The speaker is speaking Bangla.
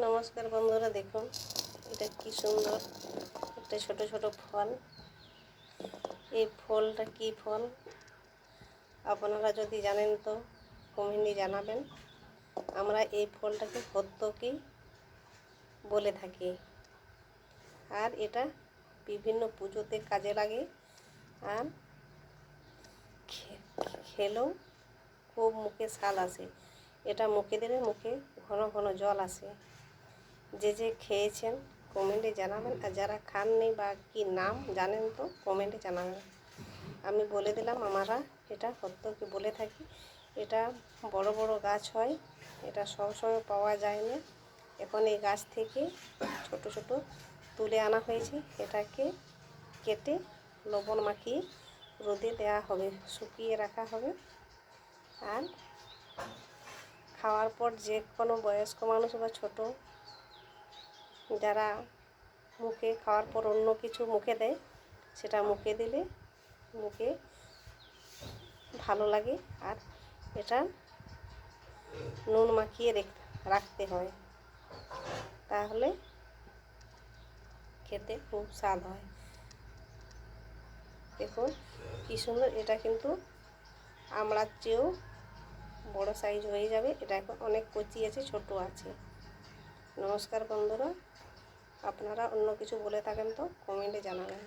নমস্কার বন্ধুরা, দেখুন এটা কি সুন্দর একটা ছোট ছোট ফল। এই ফলটা কি ফল আপনারা যদি জানেন তো কমেন্টে জানাবেন। আমরা এই ফলটাকে হত্তকি বলে থাকি, আর এটা বিভিন্ন পুজোতে কাজে লাগে, আর খেলেও খুব মুখে স্বাদ আসে। এটা মুখে দিলে মুখে ঘন ঘন জল আসে। যে যে খেয়েছেন কমেন্টে জানাবেন, আর যারা খাননি বা কি নাম জানেন তো কমেন্টে জানাবেন। আমি বলে দিলাম, আমরা এটা হত্তকি বলে থাকি। এটা বড় বড় গাছ হয়, এটা সবসময় পাওয়া যায় না। এখন এই গাছ থেকে ছোট ছোট তুলে আনা হয়েছে। এটাকে কেটে লবণ মাখিয়ে রোদে দেওয়া হবে, শুকিয়ে রাখা হবে। আর খাওয়ার পর যে কোনো বয়স্ক মানুষ বা ছোট যারা মুখে খাওয়ার পর অন্য কিছু মুখে দেয়, সেটা মুখে দিলে মুখে ভালো লাগে। আর এটা নুন মাখিয়ে রাখতে হয়, তাহলে খেতে খুব স্বাদ হয়। দেখুন কি সুন্দর, এটা কিন্তু আমড়ার চেয়েও বড় সাইজ হয়ে যাবে। এটা এখন অনেক কচি আছে, ছোট আছে। নমস্কার বন্ধুরা, আপনারা অন্য কিছু বলে থাকেন তো কমেন্টে জানাবেন।